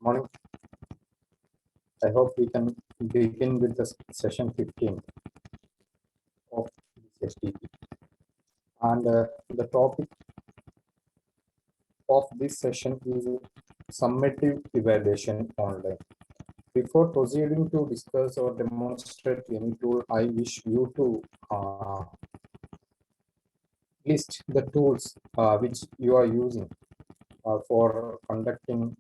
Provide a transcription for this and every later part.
Morning. I hope we can begin with the session 15 of this STP. And the topic of this session is summative evaluation online. Before proceeding to discuss or demonstrate any tool, I wish you to list the tools which you are using for conducting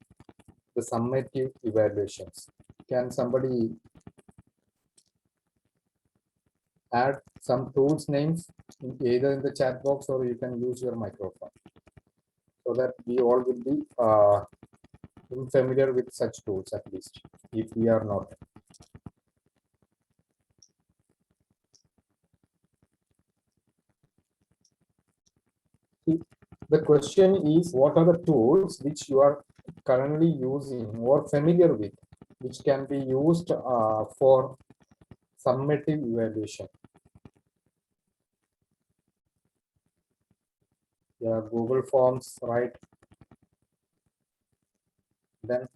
the summative evaluations. Can somebody add some tools names either in the chat box or you can use your microphone so that we all will be familiar with such tools, at least if we are not. The question is, what are the tools which you are currently using or familiar with, which can be used for summative evaluation? Yeah, Google Forms, right? Then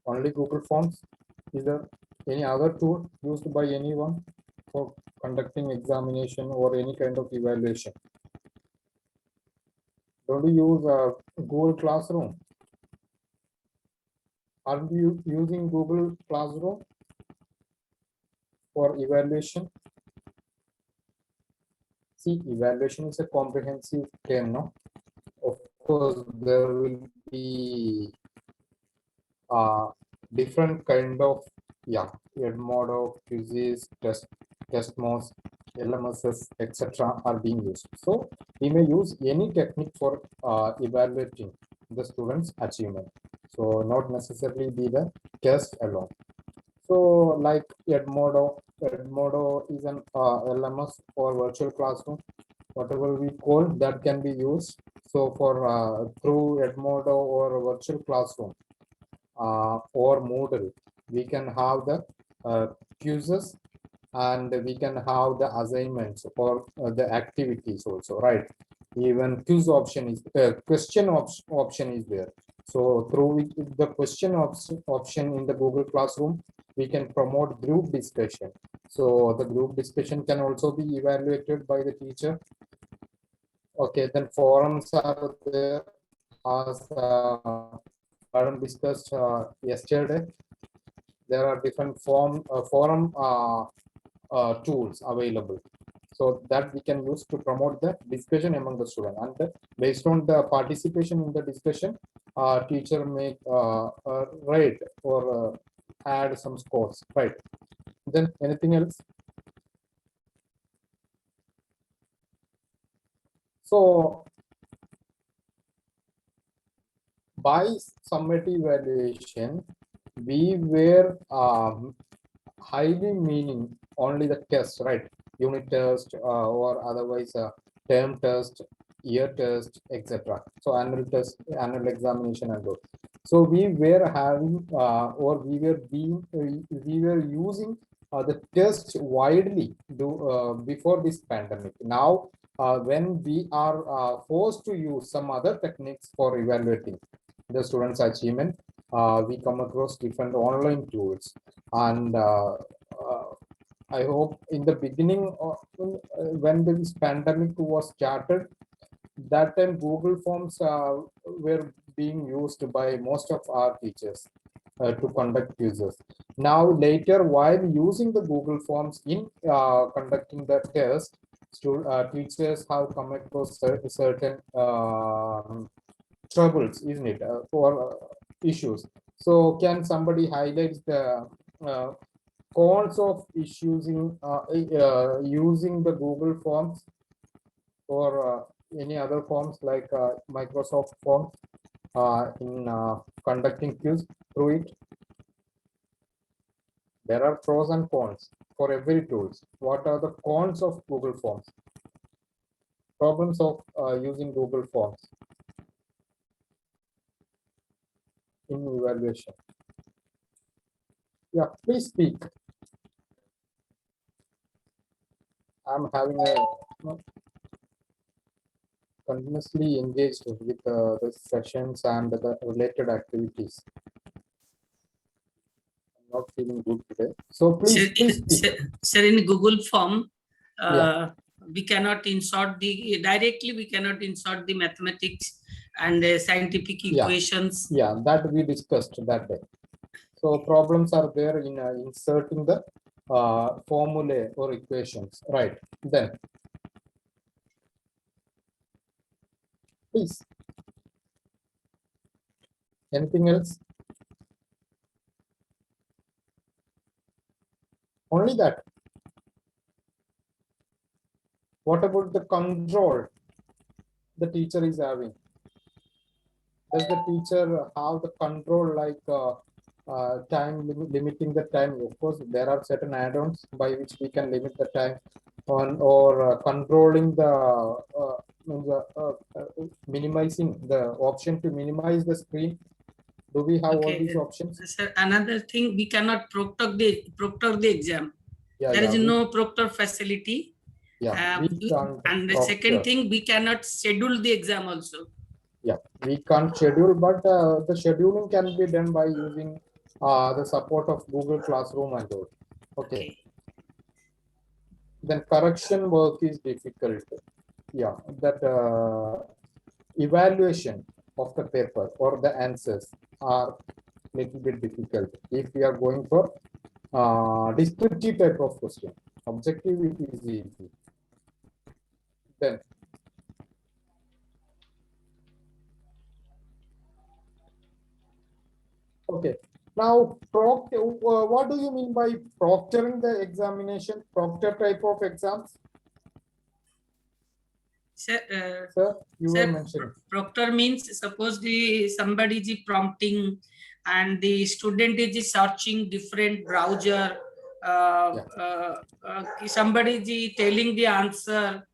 only Google Forms. Is there any other tool used by anyone for conducting examination or any kind of evaluation? Don't you use Google Classroom? Are you using Google Classroom for evaluation? See, evaluation is a comprehensive term, no? Of course, there will be different kind of Edmodo, quizzes, test modes, LMSs, etc. are being used. So we may use any technique for evaluating the students' achievement. So not necessarily be the test alone. So like Edmodo is an LMS or virtual classroom, whatever we call that can be used. So for through Edmodo or virtual classroom or Moodle, we can have the quizzes and we can have the assignments or the activities also, right? Even quiz option is question option is there. So through the question option in the Google Classroom, we can promote group discussion. So the group discussion can also be evaluated by the teacher. Okay, then forums are there, as Madam discussed yesterday. There are different forum tools available, so that we can use to promote the discussion among the students. And based on the participation in the discussion, teacher may write or add some scores, right? Then anything else? So by summative evaluation, we were highly meaning only the test, right? Unit test or otherwise term test, year test, etc. So annual test, annual examination and all. So we were having or we were using the test widely before this pandemic. Now when we are forced to use some other techniques for evaluating the students' achievement, we come across different online tools. And I hope in the beginning, when this pandemic was started, that time Google Forms were being used by most of our teachers to conduct quizzes. Now later, while using the Google Forms in conducting the test, teachers have come across certain troubles, isn't it, for issues. So can somebody highlight the cons of issues in using the Google Forms or any other forms like Microsoft Forms in conducting quiz through it? There are pros and cons for every tools. What are the cons of Google Forms? Problems of using Google Forms in evaluation. Yeah, please speak. I'm having a continuously engaged with the sessions and the related activities. I'm not feeling good today. So please speak. Sir, in Google Form, Yeah. we cannot insert directly, we cannot insert the mathematics and scientific equations. Yeah, that we discussed that day. So problems are there in inserting the formulae or equations, right? Then, please. Anything else? Only that. What about the control the teacher is having? Does the teacher have the control like limiting the time? Of course, there are certain add-ons by which we can limit the time on, or controlling the minimizing the option to minimize the screen. Do we have all these options? Sir, another thing, we cannot proctor the exam. Yeah, there is no proctor facility. Yeah, and the second thing, we cannot schedule the exam also. Yeah, we can't schedule, but the scheduling can be done by using the support of Google Classroom and all. Okay. Then correction work is difficult. Yeah, that evaluation of the paper or the answers are little bit difficult if we are going for descriptive type of question. Objective, it is easy. Then okay. Now, what do you mean by proctoring the examination? Proctor type of exams? Sir, you were mentioning. Proctor means suppose somebody is prompting and the student is searching different browser. Somebody is telling the answer.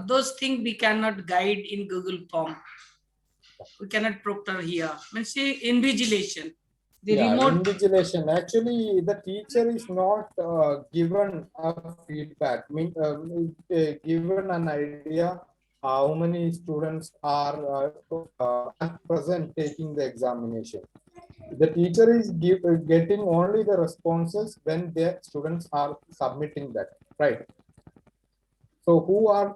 Those things we cannot guide in Google Form. We cannot proctor here. Means invigilation. Invigilation. Actually, the teacher is not given a feedback. Given an idea how many students are at present taking the examination. The teacher is getting only the responses when the students are submitting that, right? So who are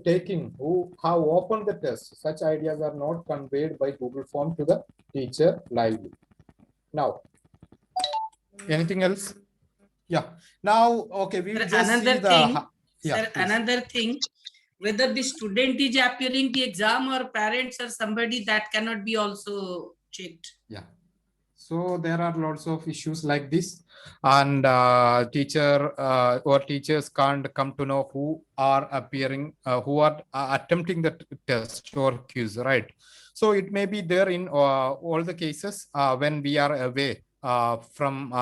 taking, who have opened the test, such ideas are not conveyed by Google Form to the teacher lively. Now, anything else? Yeah. Now, okay, we will just see the... Another thing, whether the student is appearing the exam or parents or somebody, that cannot be also checked. Yeah. So there are lots of issues like this, and teacher or teachers can't come to know who are appearing, who are attempting the test or quiz, right? So it may be there in all the cases when we are away from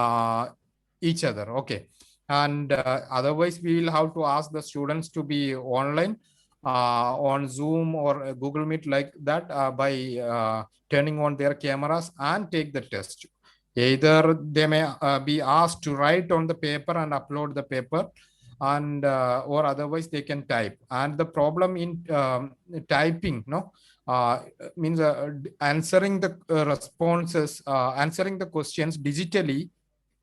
each other, okay? And otherwise, we will have to ask the students to be online on Zoom or Google Meet like that by turning on their cameras and take the test. Either they may be asked to write on the paper and upload the paper, and or otherwise they can type. And the problem in typing, means answering the responses, answering the questions digitally,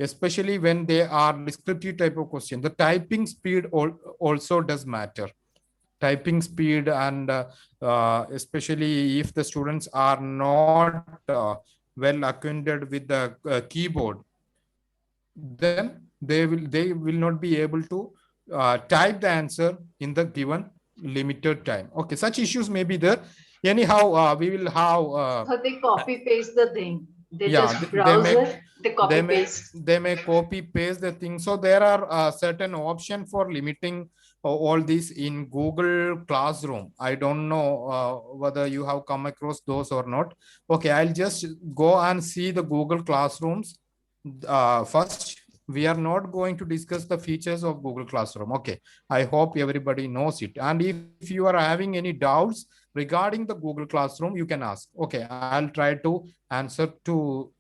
especially when they are descriptive type of question. The typing speed also does matter. Typing speed, and especially if the students are not well acquainted with the keyboard, then they will not be able to type the answer in the given limited time. Okay, such issues may be there. Anyhow, we will have... so they copy paste the thing. They just browse they copy paste. They may copy paste the thing. So there are certain option for limiting all this in Google Classroom. I don't know whether you have come across those or not. Okay, I'll just go and see the Google Classrooms. First, we are not going to discuss the features of Google Classroom. Okay, I hope everybody knows it. And if you are having any doubts regarding the Google Classroom, you can ask. Okay, I'll try to answer to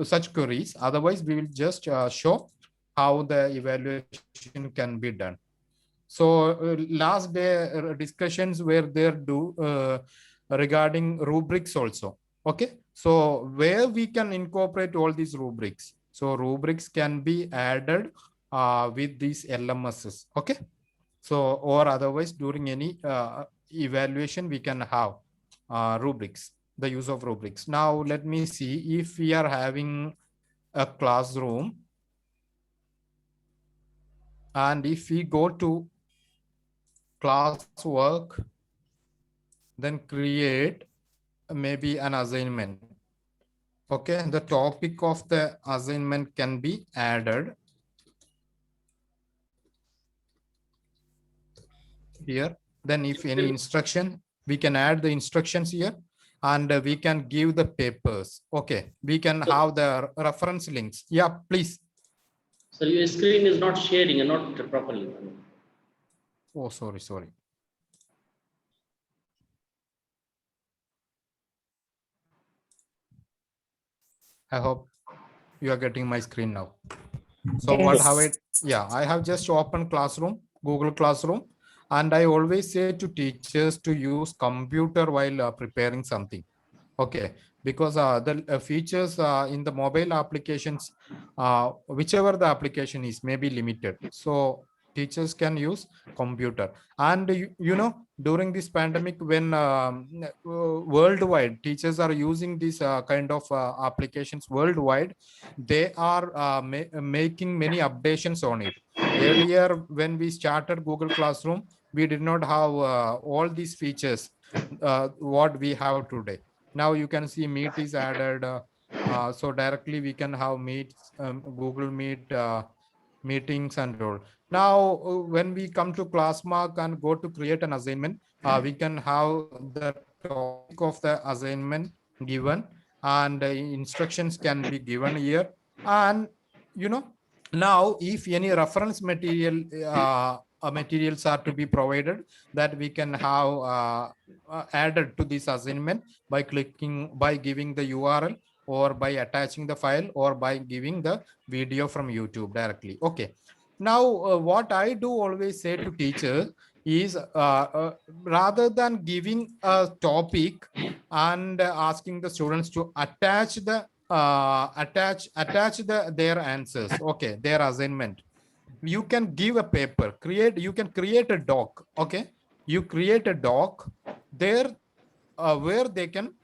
such queries. Otherwise, we will just show how the evaluation can be done. So last day discussions were there regarding rubrics also. Okay, so where we can incorporate all these rubrics. So rubrics can be added with these LMSs. Okay, so or otherwise during any evaluation we can have rubrics, the use of rubrics. Now let me see if we are having a classroom, and if we go to classwork, then create maybe an assignment. Okay, the topic of the assignment can be added here. Then if any instruction, we can add the instructions here, and we can give the papers. Okay, we can have the reference links. Yeah, please. So your screen is not sharing and not properly. Oh, sorry. I hope you are getting my screen now. So Yes. what have I? Yeah, I have just opened Classroom, Google Classroom, and I always say to teachers to use computer while preparing something. Okay, because the features in the mobile applications, whichever the application is, may be limited. So teachers can use computer. And you know, during this pandemic, when worldwide teachers are using this kind of applications worldwide, they are making many updations on it. Earlier, when we started Google Classroom, we did not have all these features what we have today. Now you can see Meet is added. So directly we can have Meet, Google Meet meetings and all. Now, when we come to Classmark and go to create an assignment, we can have the topic of the assignment given, and instructions can be given here. And you know, now if any reference materials are to be provided, that we can have added to this assignment by giving the URL, or by attaching the file, or by giving the video from YouTube directly. Okay, now what I do always say to teachers is rather than giving a topic and asking the students to attach their answers, okay, their assignment, you can give a paper, you can create a doc. Okay, you create a doc there where they can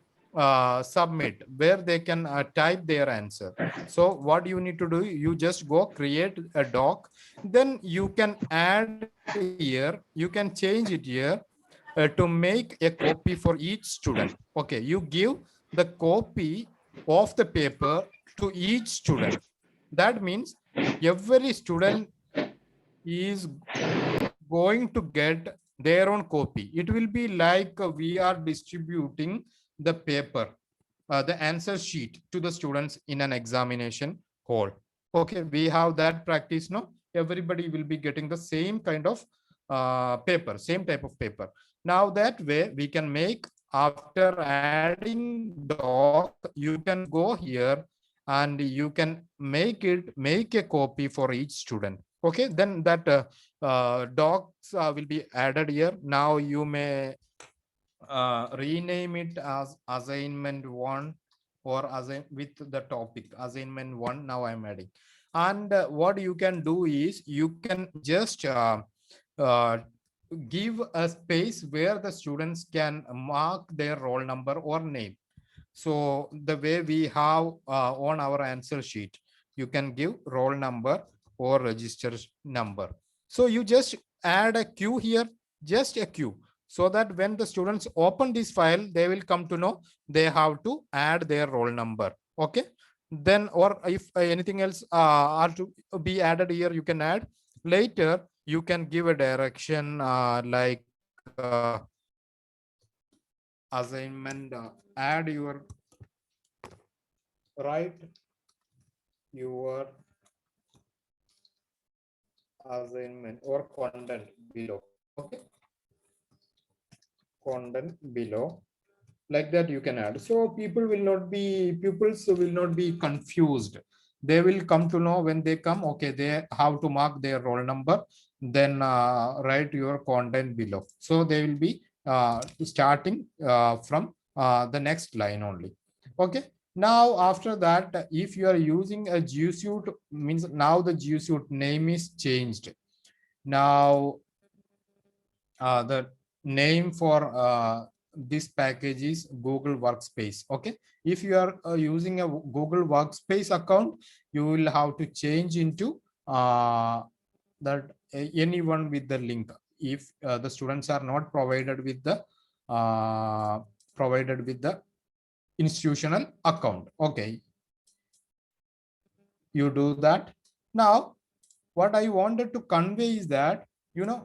submit, where they can type their answer. So what you need to do, you just go create a doc, then you can add here, you can change it here to make a copy for each student. Okay, you give the copy of the paper to each student. That means every student is going to get their own copy. It will be like we are distributing the paper, the answer sheet to the students in an examination hall. Okay, we have that practice now. Everybody will be getting the same kind of paper, same type of paper. Now that way we can make, after adding doc, you can go here and you can make a copy for each student. Okay, then that docs will be added here. Now you may rename it as assignment 1, or with the topic assignment 1. Now I'm adding, and what you can do is you can just give a space where the students can mark their roll number or name. So the way we have on our answer sheet, you can give roll number or register number. So you just add a queue here, just a queue, so that when the students open this file, they will come to know they have to add their roll number. Okay, then, or if anything else are to be added here, you can add later. You can give a direction like assignment, add your, write your assignment or content below. Okay, content below, like that you can add. So pupils will not be confused they will come to know when they come, okay, they have to mark their roll number, then write your content below. So they will be starting from the next line only. Okay. Now, after that, if you are using a G Suite, means now the G Suite name is changed. Now, the name for this package is Google Workspace. Okay. If you are using a Google Workspace account, you will have to change into that anyone with the link. If the students are not provided with the institutional account. Okay. You do that. Now, what I wanted to convey is that,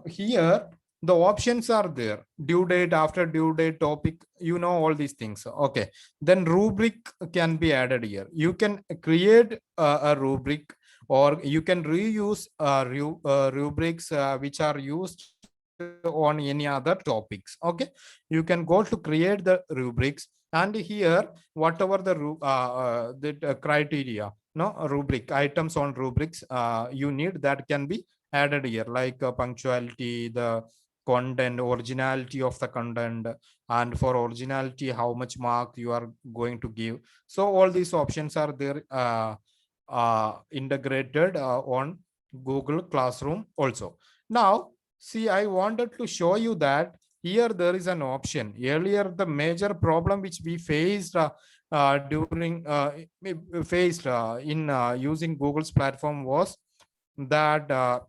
here the options are there: due date, after due date, topic, all these things. Okay. Then rubric can be added here. You can create a rubric, or you can reuse rubrics which are used on any other topics. Okay. You can go to create the rubrics, and here whatever the criteria, rubric items on rubrics you need, that can be added here, like punctuality, the content, originality of the content, and for originality how much mark you are going to give. So all these options are there integrated on Google Classroom also. Now, see, I wanted to show you that here there is an option. Earlier, the major problem which we faced in using Google's platform was that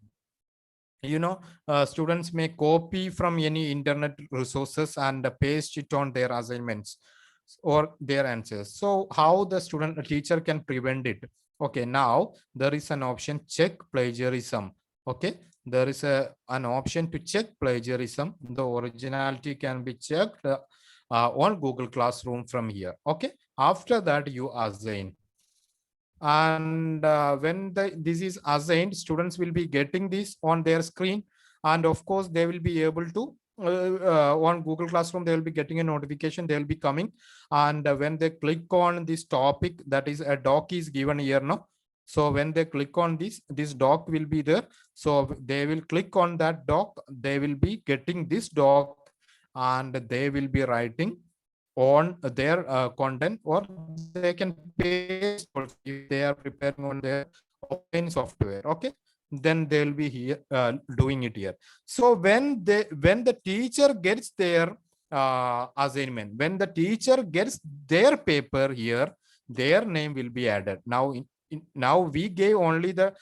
students may copy from any internet resources and paste it on their assignments or their answers. So how the teacher can prevent it? Okay, now there is an option, check plagiarism. Okay, there is an option to check plagiarism. The originality can be checked on Google Classroom from here. Okay, after that you assign, and when this is assigned, students will be getting this on their screen, and of course they will be able to on Google Classroom, they will be getting a notification, they will be coming, and when they click on this topic, that is a doc is given here now. So when they click on this doc will be there. So they will click on that doc, they will be getting this doc, and they will be writing on their content, or they can paste also if they are preparing on their offline software. Okay, then they will be here doing it here. So when the teacher gets their assignment, when the teacher gets their paper here, their name will be added. Now we gave only the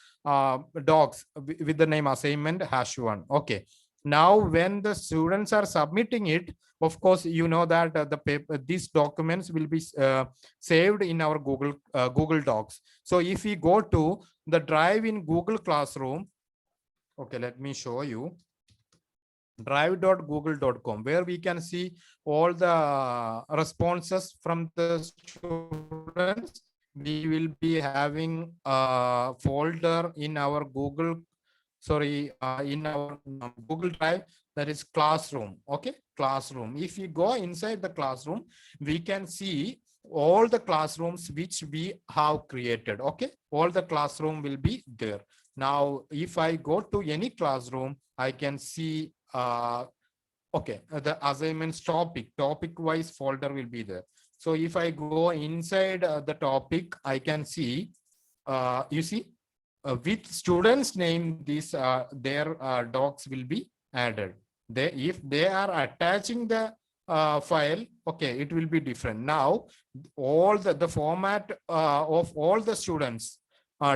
docs with the name assignment #1. Okay, now when the students are submitting it, of course that the paper, these documents will be saved in our Google Docs. So if we go to the drive in Google Classroom, okay, let me show you drive.google.com, where we can see all the responses from the students. We will be having a folder in our Google Drive, that is Classroom. Okay, Classroom. If you go inside the Classroom, we can see all the classrooms which we have created. Okay, all the classroom will be there. Now if I go to any classroom, I can see the assignments topic wise folder will be there. So if I go inside the topic, I can see you see with students name, these their docs will be added. If they are attaching the file, okay, it will be different. Now all the format of all the students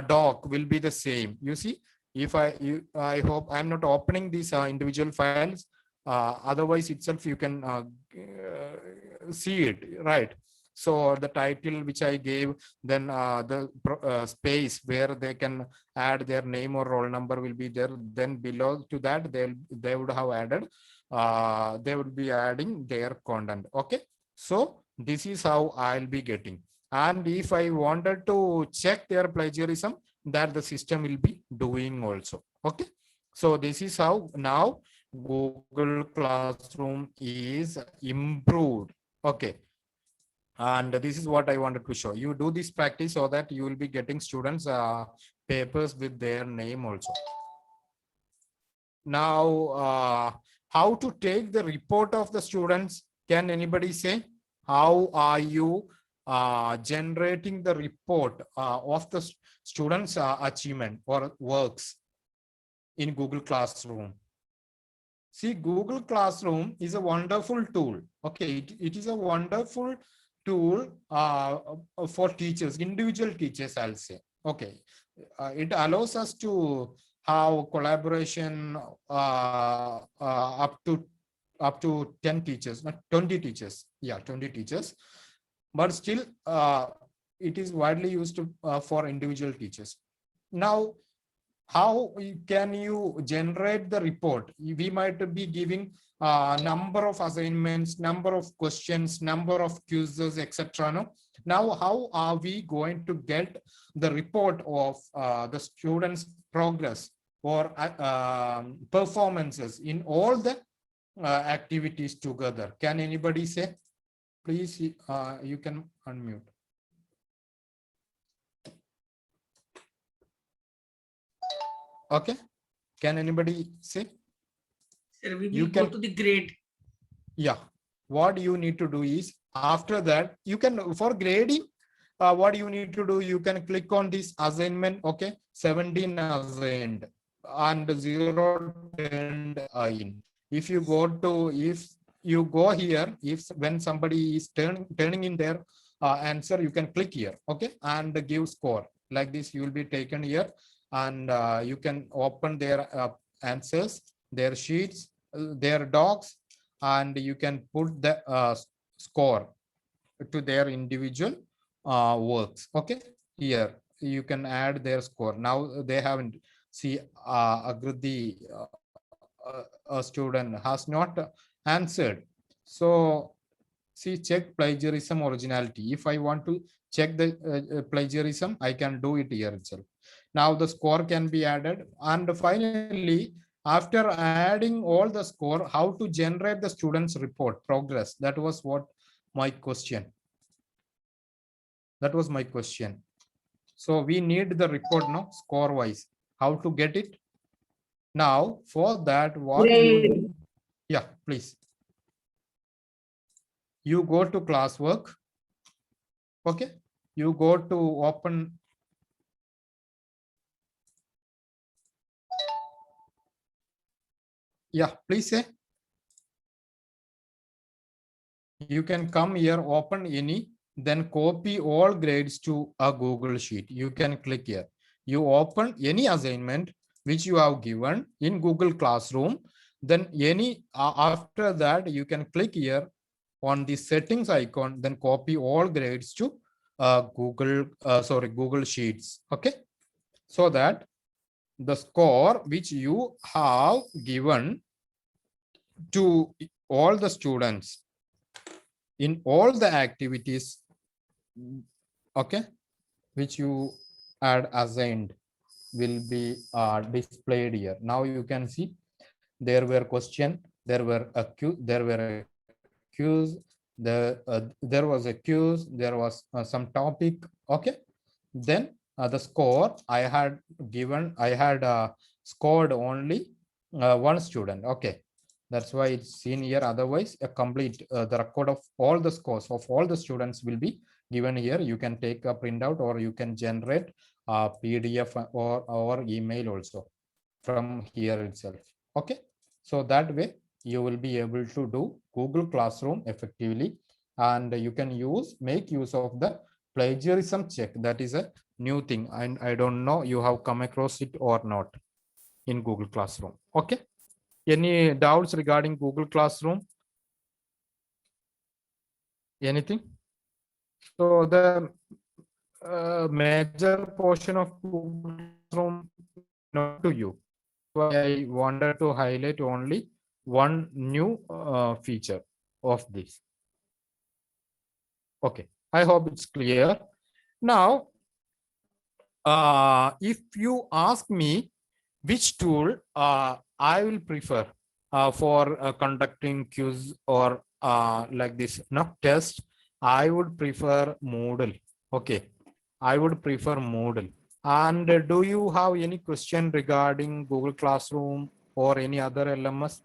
doc will be the same. You see, if I hope I'm not opening these individual files, otherwise itself you can see it, right? So the title which I gave, then the space where they can add their name or roll number will be there. Then below to that, they would have added, they would be adding their content. Okay, so this is how I'll be getting. And if I wanted to check their plagiarism, that the system will be doing also. Okay, so this is how now Google Classroom is improved. Okay. And this is what I wanted to show. You do this practice so that you will be getting students papers with their name also. Now, how to take the report of the students? Can anybody say? How are you generating the report of the students' achievement or works in Google Classroom? See, Google Classroom is a wonderful tool. Okay, it is a wonderful tool for teachers, individual teachers, I'll say. Okay, it allows us to have collaboration up to 10 teachers, not 20 teachers. Yeah, 20 teachers. But still, it is widely used for individual teachers. Now, how can you generate the report? We might be giving number of assignments, number of questions, number of quizzes, etc. No? Now, how are we going to get the report of the students' progress or performances in all the activities together? Can anybody say? Please, you can unmute. Okay, can anybody say? Sir, we You will go can- to the grade. Yeah, what you need to do is after that, you can, for grading, what you need to do, you can click on this assignment, okay, 17 assigned and 0 turned in. If you go to, if you go here, if when somebody is turning in their answer, you can click here, okay, and give score. Like this, you will be taken here, and you can open their answers, their sheets, their docs, and you can put the score to their individual works. Okay, here you can add their score. Now they haven't, see, Agriti, a student has not answered. So see, check plagiarism originality. If I want to check the plagiarism, I can do it here itself. Now the score can be added, and finally, after adding all the score, how to generate the students report progress? That was what my question. That was my question. So we need the report, no, score wise. How to get it? Now for that, what you do? Yeah, please. You go to classwork. Okay, you go to open. Yeah, please say. You can come here, open any, then copy all grades to a Google Sheet. You can click here. You open any assignment which you have given in Google Classroom. Then any after that, you can click here on the settings icon, then copy all grades to Google Sheets. Okay, so that the score which you have given to all the students in all the activities, okay, which you had assigned, will be displayed here. Now you can see there were question, there were a quiz, there were a quiz, there was a quiz, there was some topic. Okay, then the score I had given, I had scored only one student. Okay, that's why it's seen here. Otherwise, a complete the record of all the scores of all the students will be given here. You can take a printout, or you can generate a PDF or email also from here itself. Okay, so that way you will be able to do Google Classroom effectively, and you can make use of the plagiarism check. That is a new thing, and I don't know you have come across it or not in Google Classroom. Okay, any doubts regarding Google Classroom? Anything? So the major portion of Google Classroom not to you. I wanted to highlight only one new feature of this. Okay, I hope it's clear. Now, if you ask me which tool I will prefer for conducting quiz or like this test, I would prefer Moodle. Okay, I would prefer Moodle. And do you have any question regarding Google Classroom or any other LMS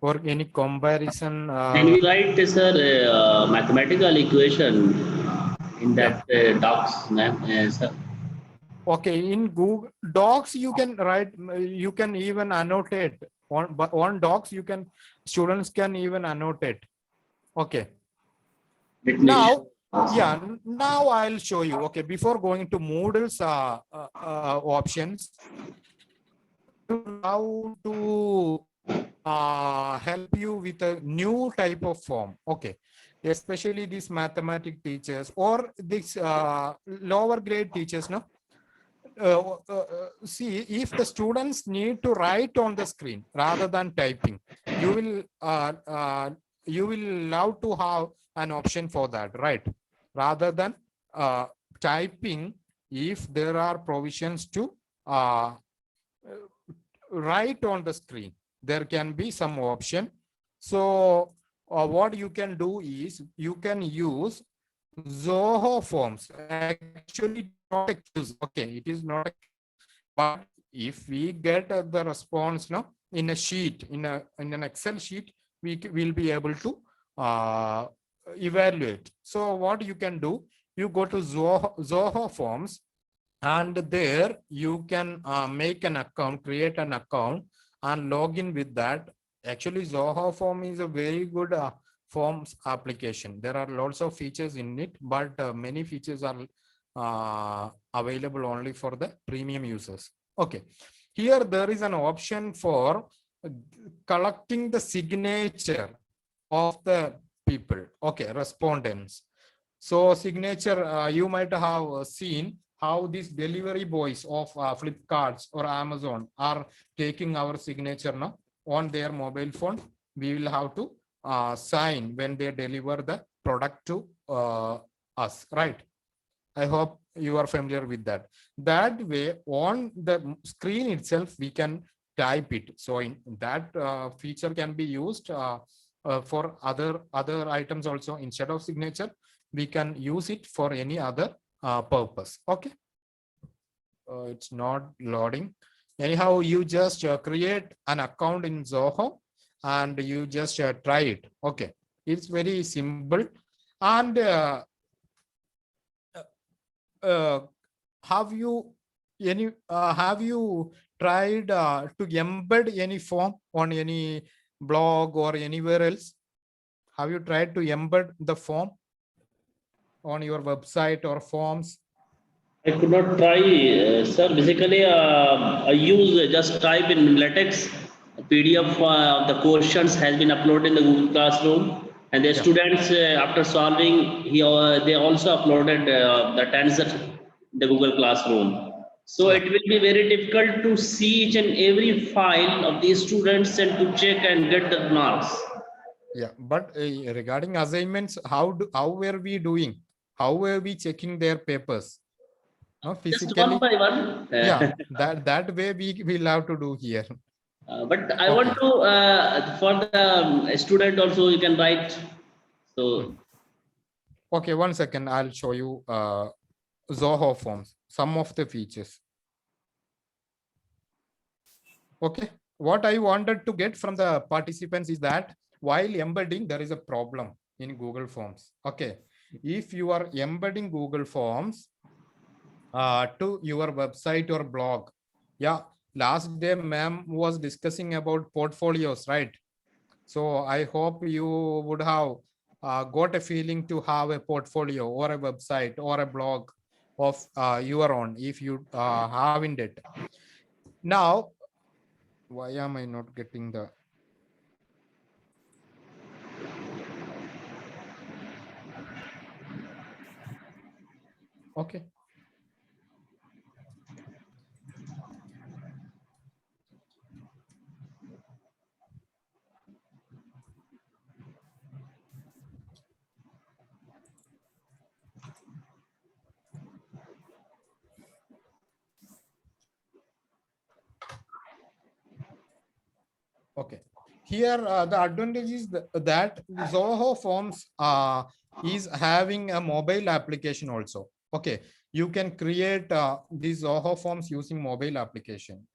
or any comparison? Can we write, sir, mathematical equation in Yeah. that docs, ma'am, sir? Okay, in Google Docs, you can write, you can even annotate on Docs, you can, students can even annotate. Okay. Let me Now, show. yeah, now I'll show you. Okay, before going to Moodle's options, how to help you with a new type of form. Okay, especially these mathematics teachers or these lower grade teachers. No, see, if the students need to write on the screen rather than typing, you will love to have an option for that, right? Rather than typing, if there are provisions to write on the screen, there can be some option. So what you can do is you can use Zoho Forms. Actually, not a quiz. Okay, it is not a, but if we get the response now in a sheet, in an Excel sheet, we will be able to evaluate. So what you can do, you go to Zoho Forms, and there you can make an account, create an account and log in with that. Actually, Zoho Form is a very good forms application. There are lots of features in it, but many features are available only for the premium users. Okay, here there is an option for collecting the signature of the people. Okay, respondents. So signature, you might have seen how these delivery boys of Flipkarts or Amazon are taking our signature now on their mobile phone. We will have to sign when they deliver the product to us, right? I hope you are familiar with that. That way, on the screen itself, we can type it. So in that feature can be used for other items also. Instead of signature, we can use it for any other purpose. Okay. It's not loading. Anyhow, you just create an account in Zoho and you just try it. Okay. It's very simple. And have you tried to embed any form on any blog or anywhere else? Have you tried to embed the form on your website or forms? I could not try, sir. Basically, I use just type in LaTeX. PDF of the questions has been uploaded in the Google Classroom, and the Yeah. students, after solving, they also uploaded that answer in the Google Classroom. So Yeah. it will be very difficult to see each and every file of these students and to check and get the marks. Yeah, but regarding assignments, how were we doing? How were we checking their papers? No, Just physically. one by one. Yeah, that way we love to do here. But I Okay. want to, for the student also, you can write. So, Okay, 1 second. I'll show you Zoho Forms, some of the features. Okay, what I wanted to get from the participants is that while embedding, there is a problem in Google Forms. Okay, if you are embedding Google Forms to your website or blog, yeah, last day ma'am was discussing about portfolios, right? So I hope you would have got a feeling to have a portfolio or a website or a blog of your own if you haven't it. Now, why am I not getting the? Okay. Okay. Here, the advantage is that Zoho Forms is having a mobile application also. Okay, you can create these Zoho forms using mobile application.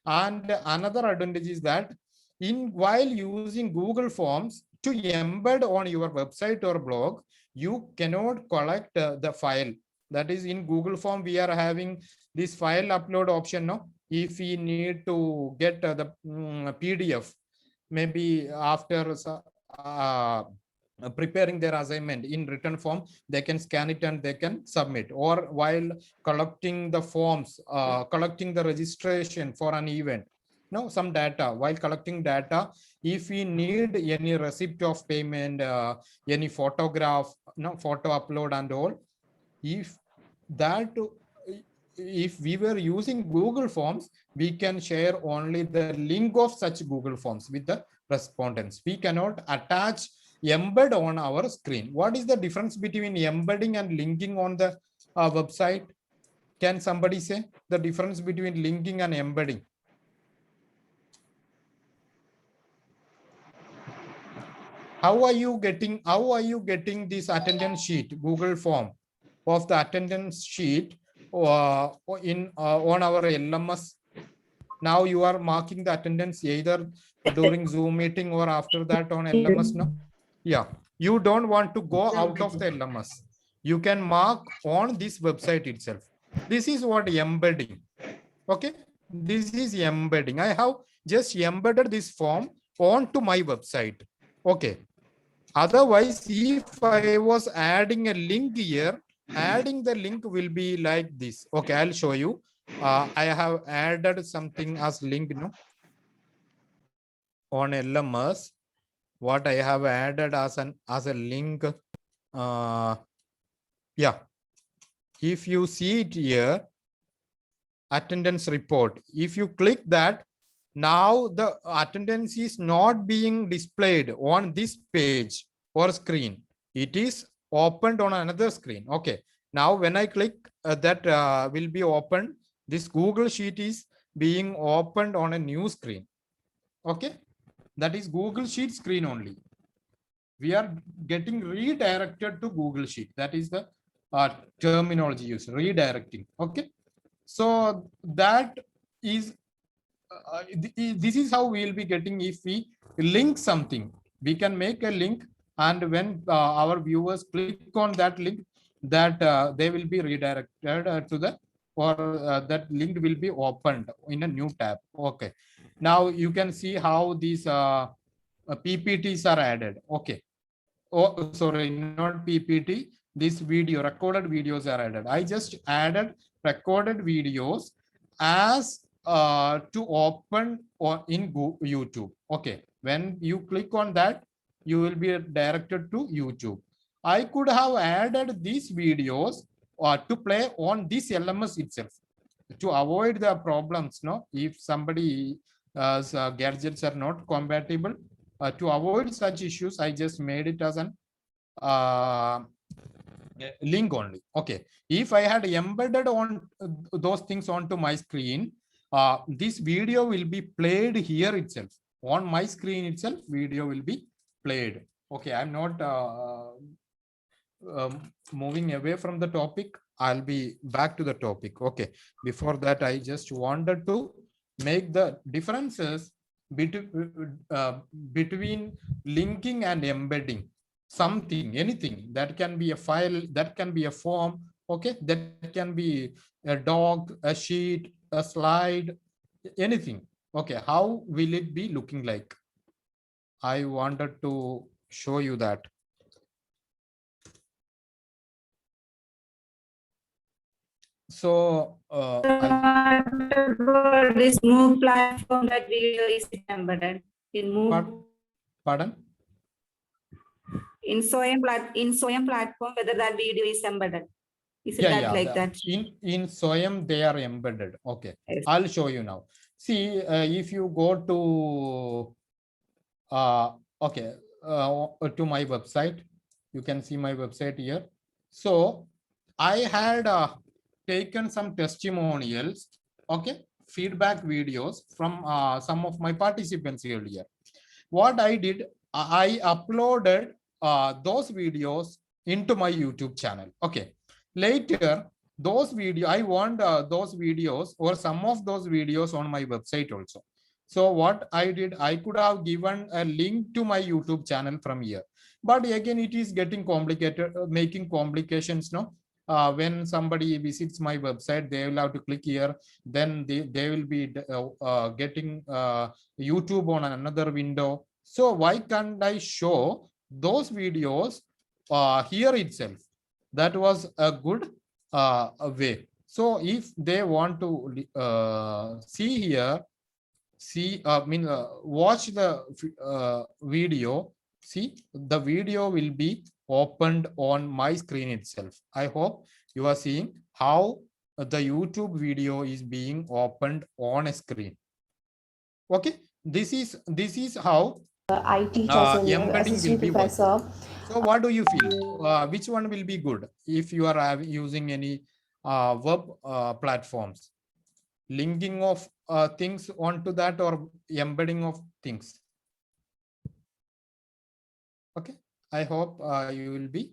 And another advantage is that while using Google Forms to embed on your website or blog, you cannot collect the file. That is, in Google Form, we are having this file upload option. No, if we need to get the PDF, maybe after preparing their assignment in written form, they can scan it and they can submit. Or while collecting the forms, collecting the registration for an event, no, some data, while collecting data, if we need any receipt of payment, any photograph, no, photo upload and all, if we were using Google Forms, we can share only the link of such Google Forms with the respondents. We cannot attach, embed on our screen. What is the difference between embedding and linking on the website? Can somebody say the difference between linking and embedding? How are you getting this attendance sheet, Google form of the attendance sheet on our LMS? Now you are marking the attendance either during Zoom meeting or after that on LMS. No, yeah, you don't want to go out of the LMS. You can mark on this website itself. This is what embedding. Okay, this is embedding. I have just embedded this form onto my website. Okay. Otherwise, if I was adding a link here, adding the link will be like this. Okay, I'll show you. I have added something as link, no, on LMS. What I have added as a link. Yeah, if you see it here, attendance report. If you click that, now the attendance is not being displayed on this page or screen. It is opened on another screen. Okay. Now when I click that will be opened. This Google Sheet is being opened on a new screen. Okay. That is Google Sheet screen only. We are getting redirected to Google Sheet. That is the terminology used, redirecting. Okay. So that is this is how we will be getting. If we link something, we can make a link, and when our viewers click on that link, that they will be redirected to the, or that link will be opened in a new tab. Okay, now you can see how these PPTs are added. Okay, oh sorry, not PPT, this video, recorded videos are added. I just added recorded videos as to open or in YouTube. Okay, when you click on that, you will be directed to YouTube. I could have added these videos to play on this LMS itself to avoid the problems. No, if somebody gadgets are not compatible, to avoid such issues, I just made it as an link only. Okay, if I had embedded on those things onto my screen, this video will be played here itself. On my screen itself, video will be played. Okay, I'm not moving away from the topic. I'll be back to the topic. Okay, before that, I just wanted to make the differences between linking and embedding something, anything. That can be a file, that can be a form. Okay, that can be a doc, a sheet, a slide, anything. Okay, how will it be looking like? I wanted to show you that. So this Move platform, that video is embedded in Move. Pardon? In Soyam platform, whether that video is embedded. Is it like that? In Soyam, they are embedded. Okay, yes. I'll show you now. See, if you go to to my website, you can see my website here. So I had taken some testimonials, okay, feedback videos from some of my participants earlier. What I did, I uploaded those videos into my YouTube channel. Okay. Later, those I want those videos or some of those videos on my website also. So what I did, I could have given a link to my YouTube channel from here. But again, it is getting complicated, making complications, no? When somebody visits my website, they will have to click here. Then they will be getting YouTube on another window. So why can't I show those videos here itself? That was a good way. So if they want to see here, watch the video. See, the video will be opened on my screen itself. I hope you are seeing how the YouTube video is being opened on a screen. Okay, this is how I teach as an embedding will assistant be working. professor. So what do you feel? Which one will be good if you are using any web platforms? Linking of things onto that or embedding of things? Okay, I hope you will be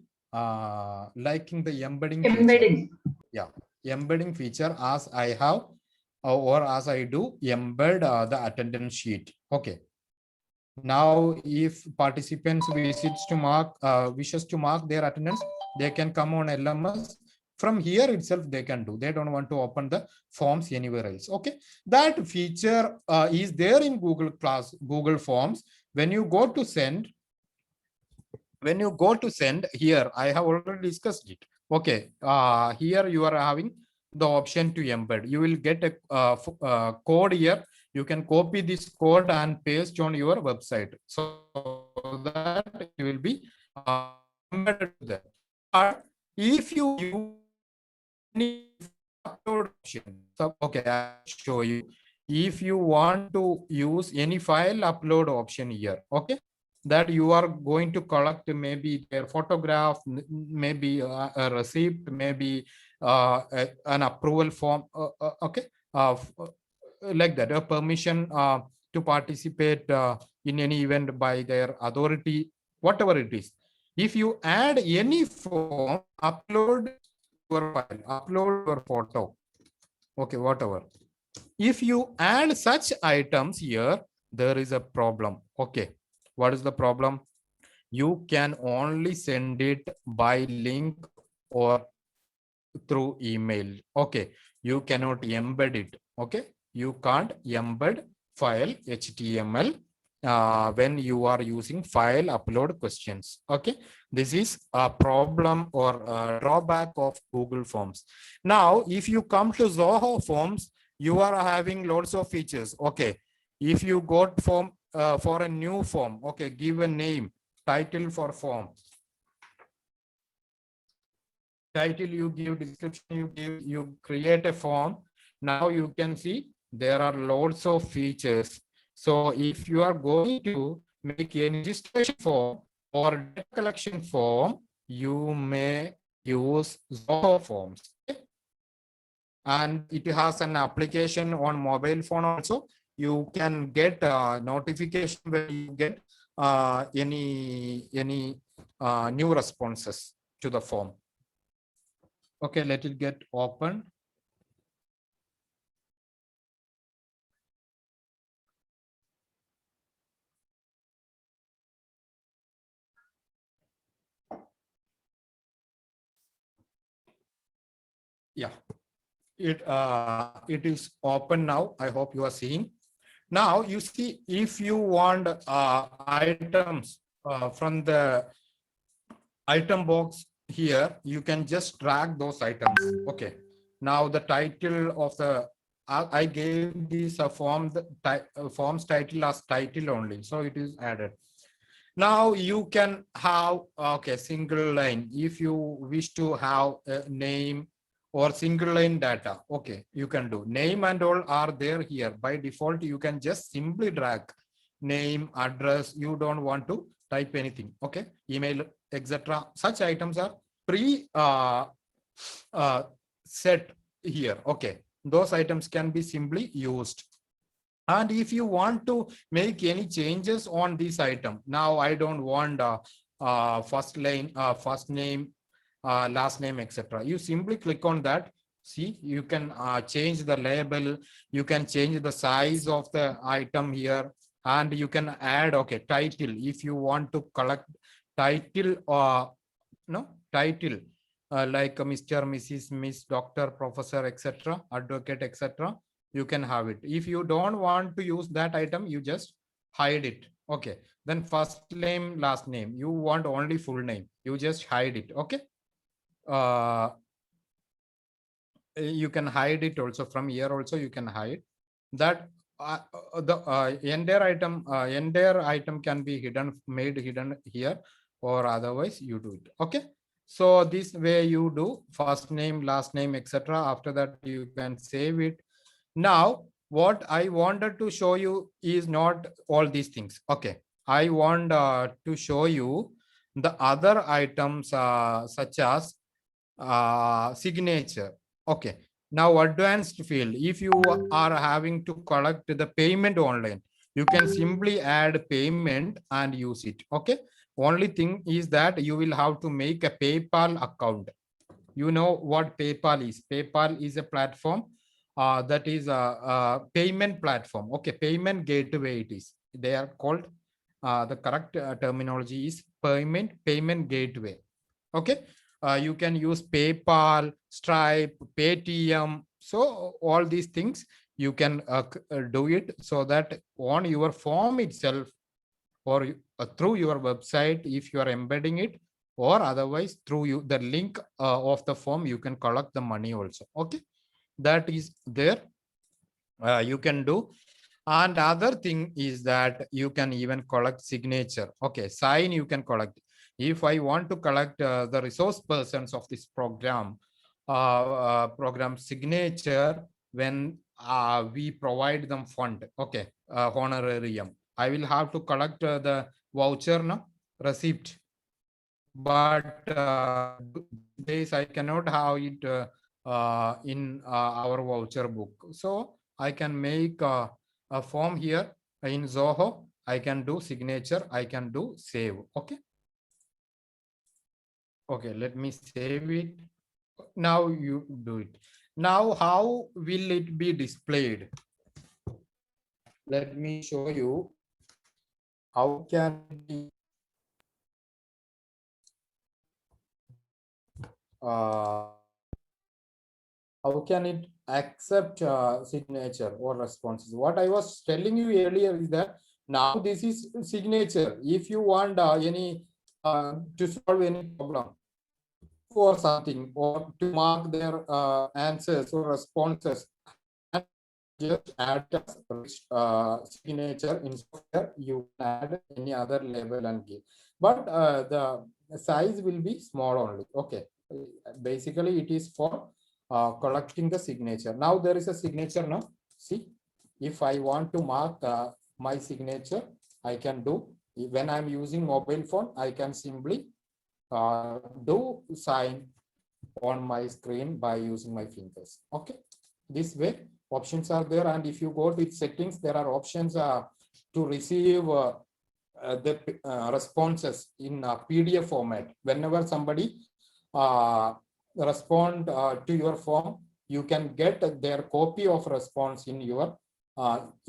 liking the embedding feature. Embedding. Yeah, embedding feature as I have or as I do embed the attendance sheet. Okay. Now, if participants wishes to mark their attendance, they can come on LMS. From here itself, they can do. They don't want to open the forms anywhere else. Okay, that feature is there in Google Forms. When you go to send, here, I have already discussed it. Okay, here you are having the option to embed. You will get a code here. You can copy this code and paste on your website, so that you will be embedded there. But if you use any upload option, so okay, I'll show you. If you want to use any file upload option here, okay, that you are going to collect maybe their photograph, maybe a receipt, maybe an approval form, okay, like that, a permission to participate in any event by their authority, whatever it is. If you add any form, upload your file, upload your photo, okay, whatever. If you add such items here, there is a problem. Okay, what is the problem? You can only send it by link or through email. Okay, you cannot embed it. Okay, you can't embed file HTML when you are using file upload questions. Okay, this is a problem or a drawback of Google Forms. Now, if you come to Zoho Forms, you are having lots of features. Okay, if you go for a new form, okay, give a name, title for form. Title you give, description you give, you create a form. Now you can see there are lots of features. So if you are going to make a registration form or data collection form, you may use Zoho Forms. Okay? And it has an application on mobile phone also. You can get a notification when you get any new responses to the form. Okay, let it get open. Yeah, it is open now. I hope you are seeing. Now you see, if you want items from the item box here, you can just drag those items. Okay, now the title of the I gave this a form, the form's title as title only, so it is added. Now you can have, okay, single line. If you wish to have a name or single line data, okay, you can do. Name and all are there here. By default, you can just simply drag name, address. You don't want to type anything, okay? Email, etc. Such items are set here, okay? Those items can be simply used. And if you want to make any changes on this item, now I don't want first name, last name, etc. You simply click on that. See, you can change the label, you can change the size of the item here, and you can add, okay, title. If you want to collect title, title, like Mr., Mrs., Miss, Doctor, Professor, etc., advocate, etc., you can have it. If you don't want to use that item, you just hide it. Okay. Then first name, last name. You want only full name. You just hide it. Okay. You can hide it also from here. Also, you can hide that. The entire item can be hidden, made hidden here, or otherwise you do it. Okay. So this way you do first name, last name, etc. After that you can save it. Now what I wanted to show you is not all these things. Okay. I want to show you the other items such as signature. Okay. Now advanced field, if you are having to collect the payment online, you can simply add payment and use it. Okay. Only thing is that you will have to make a PayPal account. You know what PayPal is. PayPal is a platform that is a payment platform. Okay. Payment gateway it is. They are called, the correct terminology is payment gateway. Okay. You can use PayPal, Stripe, Paytm. So all these things you can do it, so that on your form itself, or through your website, if you are embedding it, or otherwise through the link of the form, you can collect the money also. Okay. That is there. You can do. And other thing is that you can even collect signature. Okay. Sign you can collect. If I want to collect the resource persons of this program, program signature, when we provide them fund, okay, honorarium, I will have to collect the voucher, no, receipt. But days I cannot have it in our voucher book. So I can make a form here in Zoho. I can do signature. I can do save. Okay. Okay, let me save it. Now you do it. Now, how will it be displayed? Let me show you how can it be how can it accept signature or responses. What I was telling you earlier is that now this is signature. If you want any to solve any problem for something, or to mark their answers or responses, just add signature in software. You add any other label and give, but the size will be small only. Okay. Basically it is for collecting the signature. Now there is a signature. Now see, if I want to mark my signature, I can do. When I'm using mobile phone, I can simply do sign on my screen by using my fingers. Okay. This way options are there, and if you go to its settings, there are options to receive the responses in PDF format. Whenever somebody respond to your form, you can get their copy of response in your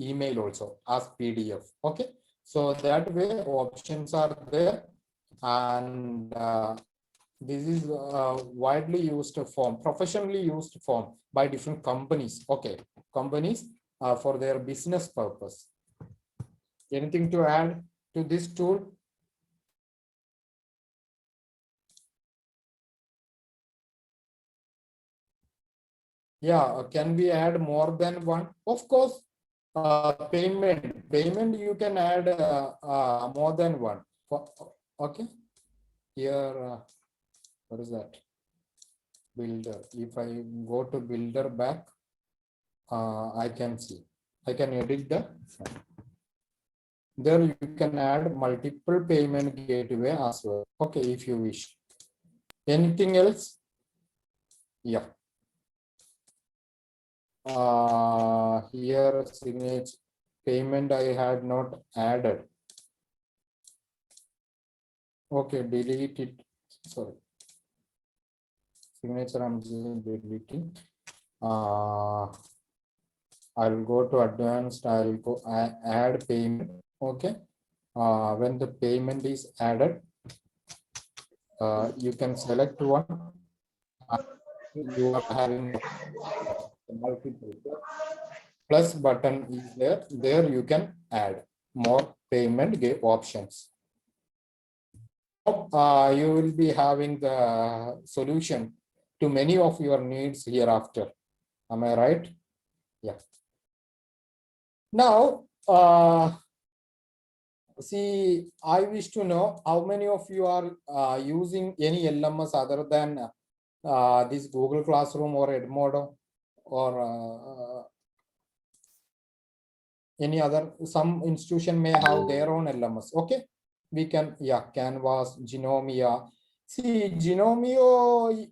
email also as PDF. Okay. So that way options are there, and this is widely used form, professionally used form by different companies. Okay. Companies for their business purpose. Anything to add to this tool? Yeah, can we add more than one? Of course, payment you can add more than one. Okay, here, what is that? Builder. If I go to builder back, I can see, I can edit the. There you can add multiple payment gateway as well. Okay, if you wish. Anything else? Yeah. Here signature payment I had not added. Okay, delete it. Sorry. Signature I'm just deleting. I'll go to advanced. I'll go add payment. Okay. When the payment is added, you can select one. You are having multiple plus button is there. There you can add more payment options. You will be having the solution to many of your needs hereafter. Am I right? Yeah. Now, see, I wish to know how many of you are using any LMS other than this Google Classroom or Edmodo or any other. Some institution may have their own LMS. Okay, we can, yeah, Canvas, Genomia. See, Genomio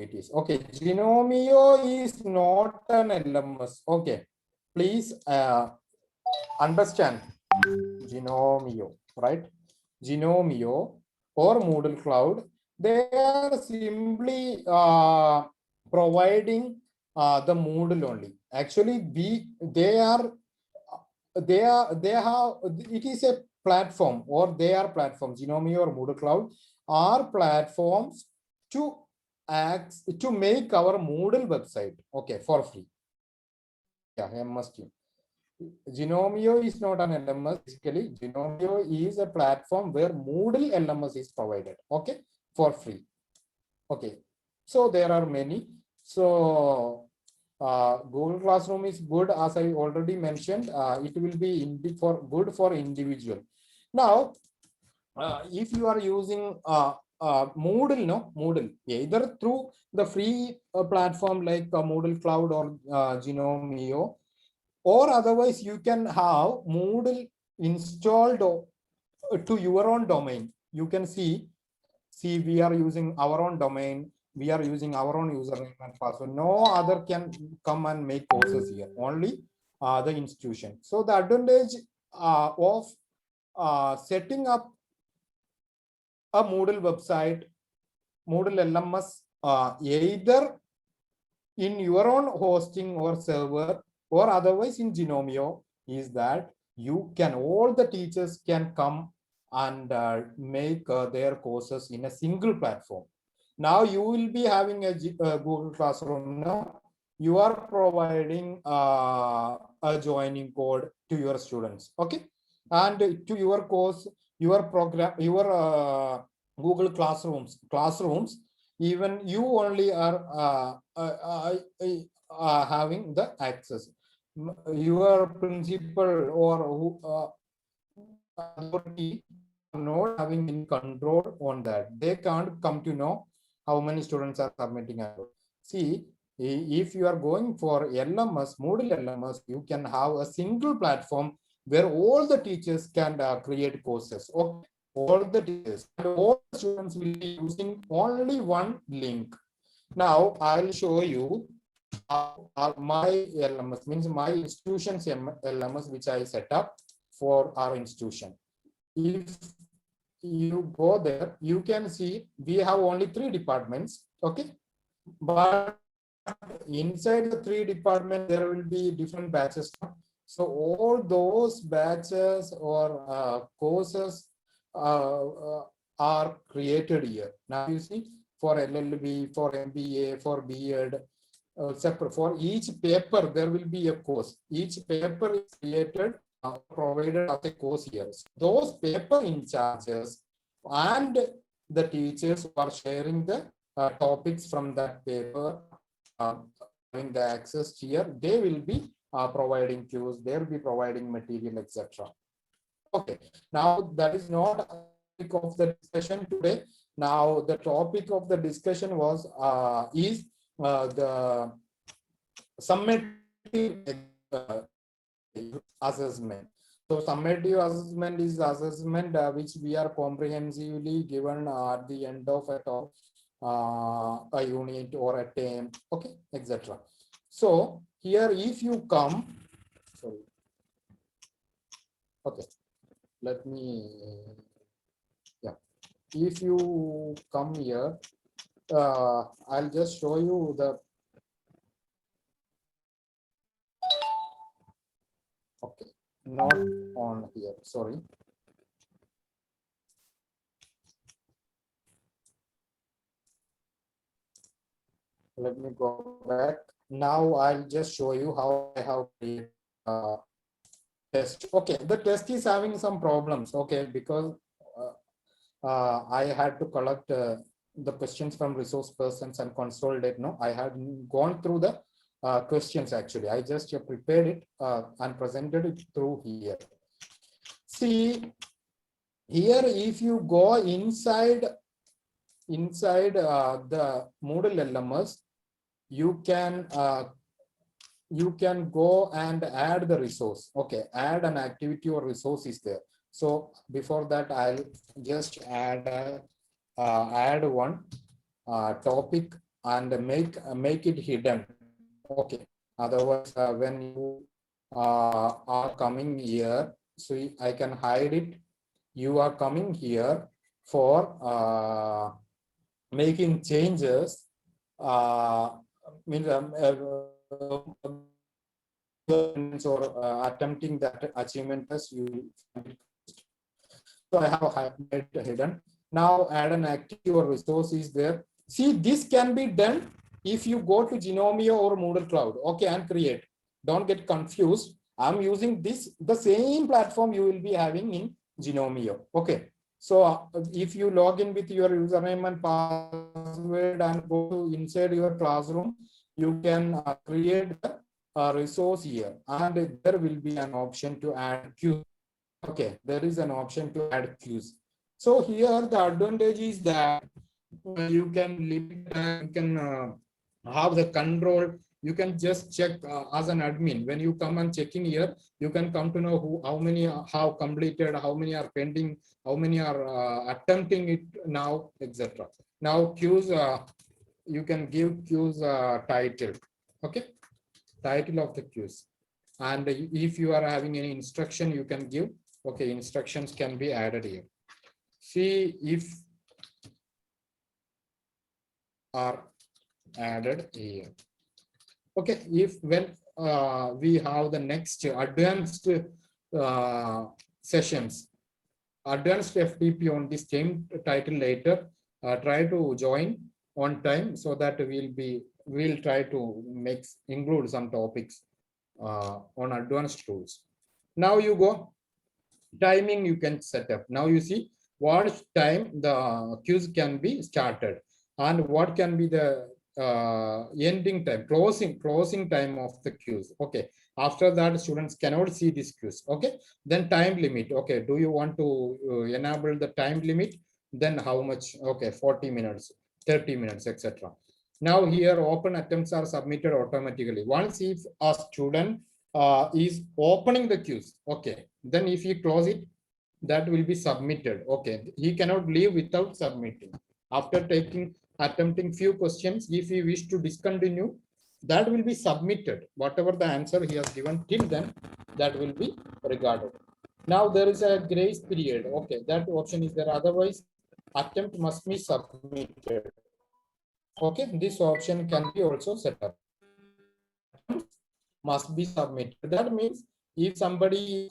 it is. Okay, Genomio is not an LMS. Okay, please understand Genomio, right? Genomio or Moodle Cloud, they are simply providing the Moodle only. Actually, they have, it is a platform, or they are platforms. Genomio or Moodle Cloud are platforms to make our Moodle website, okay, for free. Yeah, MST. Genomio is not an LMS. Basically, Genomio is a platform where Moodle LMS is provided, okay, for free. Okay, so there are many. So Google Classroom is good, as I already mentioned. It will be good for individual. Now, if you are using Moodle, Moodle, either through the free platform like Moodle Cloud or Genomio, or otherwise you can have Moodle installed to your own domain. You can see we are using our own domain, we are using our own username and password. No other can come and make courses here, only the institution. So the advantage of setting up a Moodle website, Moodle LMS, either in your own hosting or server, or otherwise in Genomio, is that you can, all the teachers can come and make their courses in a single platform. Now you will be having a Google Classroom. Now you are providing a joining code to your students, okay, and to your course, your program, your Google classrooms, even you only are having the access. Your principal or authority not having any control on that. They can't come to know how many students are submitting. See, if you are going for LMS, Moodle LMS, you can have a single platform where all the teachers can create courses. Okay, all the teachers and all students will be using only one link. Now I'll show you my LMS, means my institution's LMS, which I set up for our institution. If you go there, you can see we have only 3 departments, okay, but inside the 3 departments there will be different batches. So all those batches or courses are created here. Now you see, for LLB, for MBA, for BEd, separate for each paper there will be a course. Each paper is created, provided as a course here. Those paper in charges and the teachers who are sharing the topics from that paper, having the access here, they will be providing cues, they will be providing material, etc. Okay, now that is not the topic of the discussion today. Now the topic of the discussion was is the summative assessment. So summative assessment is assessment which we are comprehensively given at the end of a talk, a unit or a term, okay, etc. So here, if you come, sorry, okay, let me, yeah, if you come here, I'll just show you the. Okay, not on here. Sorry. Let me go back. Now I'll just show you how I have created test. Okay, the test is having some problems. Okay, because I had to collect the questions from resource persons and consolidate. No, I had gone through the questions actually. I just prepared it and presented it through here. See, here if you go inside the Moodle LMS, you can go and add the resource. Okay, add an activity or resource is there. So before that, I'll just add one topic and make it hidden. Okay, otherwise when you are coming here, so I can hide it. You are coming here for making changes, means or attempting that achievement test. So I have made it hidden. Now add an activity or resource is there. See, this can be done if you go to Genomio or Moodle Cloud. Okay, and create. Don't get confused. I'm using this, the same platform you will be having in Genomio. Okay. So if you log in with your username and password and go to inside your classroom, you can create a resource here, and there will be an option to add queues. Okay, there is an option to add queues. So here the advantage is that you can limit, you can have the control. You can just check as an admin. When you come and check in here, you can come to know how many have completed, how many are pending, how many are attempting it now, etc. Now queues, you can give queues title. Okay, title of the queues. And if you are having any instruction, you can give. Okay, instructions can be added here. See if are added here. Okay, if when we have the next advanced sessions, advanced FTP on this same title later, try to join on time so that we'll try to include some topics on advanced tools. Now you go timing, you can set up. Now you see what time the queues can be started and what can be the ending time, closing time of the queues. Okay, after that students cannot see these queues. Okay, then time limit. Okay, do you want to enable the time limit? Then how much? Okay, 40 minutes, 30 minutes, etc. Now here open attempts are submitted automatically. Once if a student is opening the queues, okay, then if he close it, that will be submitted. Okay, he cannot leave without submitting. After attempting few questions, if he wish to discontinue, that will be submitted. Whatever the answer he has given till then, that will be regarded. Now there is a grace period. Okay, that option is there. Otherwise, attempt must be submitted. Okay, this option can be also set up. Must be submitted. That means if somebody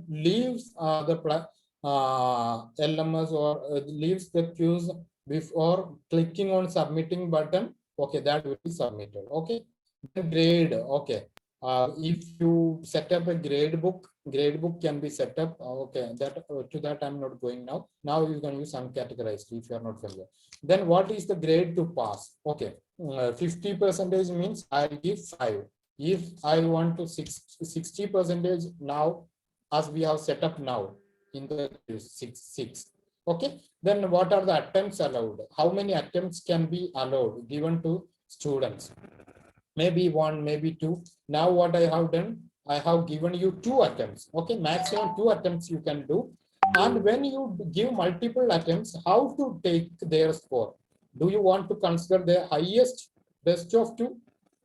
leaves the LMS or leaves the queues before clicking on submitting button, okay, that will be submitted. Okay, then grade. Okay, if you set up a grade book can be set up. Okay, that to that I'm not going now. Now you can use uncategorized if you are not familiar. Then what is the grade to pass? Okay, 50% means I'll give 5. If I want to 60% now, as we have set up now in the 6. Okay, then what are the attempts allowed? How many attempts can be allowed given to students? Maybe 1, maybe 2. Now what I have done, I have given you 2 attempts. Okay, maximum 2 attempts you can do. And when you give multiple attempts, how to take their score? Do you want to consider the highest, best of 2,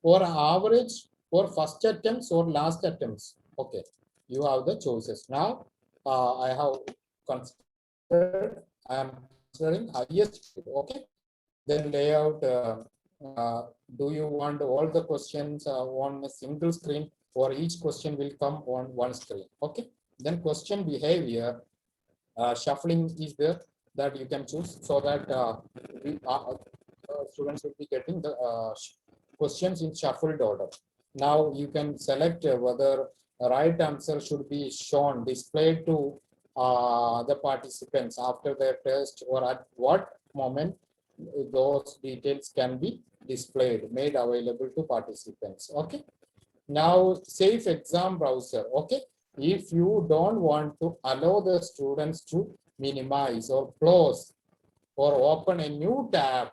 or average, or first attempts, or last attempts? Okay, you have the choices. Now I have considered I am considering highest. Okay. Then layout. Do you want all the questions on a single screen, or each question will come on one screen? Okay. Then question behavior. Shuffling is there that you can choose, so that students will be getting the questions in shuffled order. Now you can select whether a right answer should be shown, displayed to the participants after their test, or at what moment those details can be displayed, made available to participants. Okay. Now, safe exam browser. Okay. If you don't want to allow the students to minimize or close or open a new tab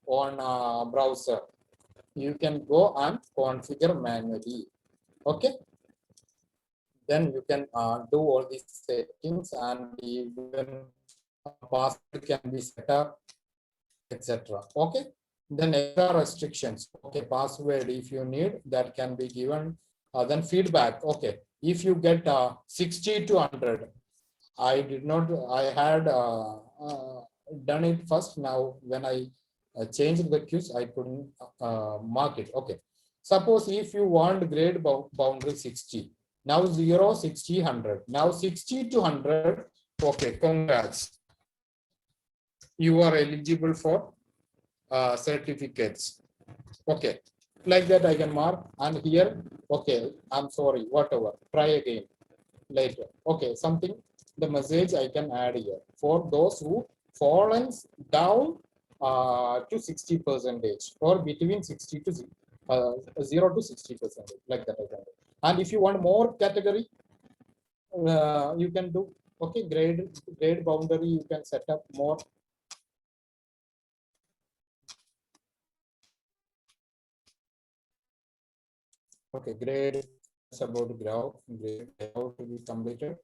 on browser, you can go and configure manually. Okay. Then you can do all these settings, and even password can be set up, etc. Okay. Then extra restrictions. Okay, password if you need, that can be given. Then feedback. Okay, if you get 60 to 100, I did not. I had done it first. Now when I changed the queues, I couldn't mark it. Okay. Suppose if you want grade boundary 60, now 0, 60, 100. Now 60 to 100. Okay, congrats. You are eligible for certificates. Okay, like that I can mark, and here, okay, I'm sorry, whatever, try again later. Okay, something, the message I can add here for those who fallen down to 60%, or between 60 to 0 to 60%, like that I can do. And if you want more category, you can do, okay, grade boundary, you can set up more. Okay, grade is about graph, grade layout to be completed,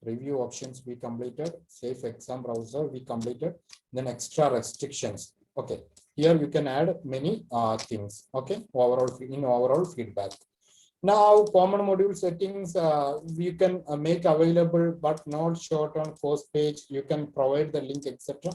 review options be completed, safe exam browser we completed, then extra restrictions. Okay, here you can add many things. Okay, overall feedback. Now common module settings you can make available but not short on course page. You can provide the link, etc.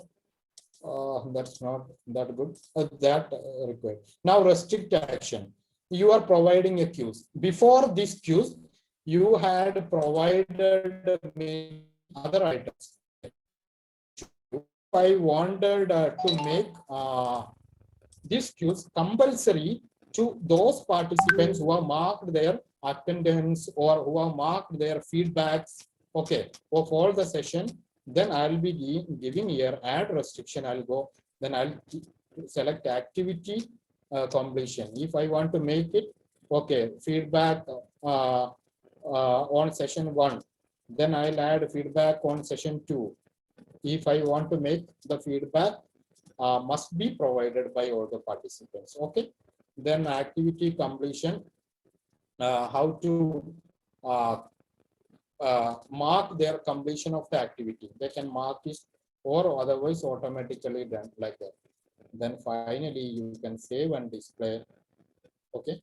That's not that good. That required. Now restrict action. You are providing a queues. Before this queues, you had provided many other items. If I wanted to make this queues compulsory to those participants who have marked their attendance or who have marked their feedbacks, okay, of all the session, then I'll be giving here add restriction. I'll go, then I'll select activity completion. If I want to make it, okay, feedback on session 1, then I'll add feedback on session 2. If I want to make the feedback must be provided by all the participants. Okay, then activity completion, how to mark their completion of the activity. They can mark it or otherwise automatically done like that. Then finally you can save and display. Okay.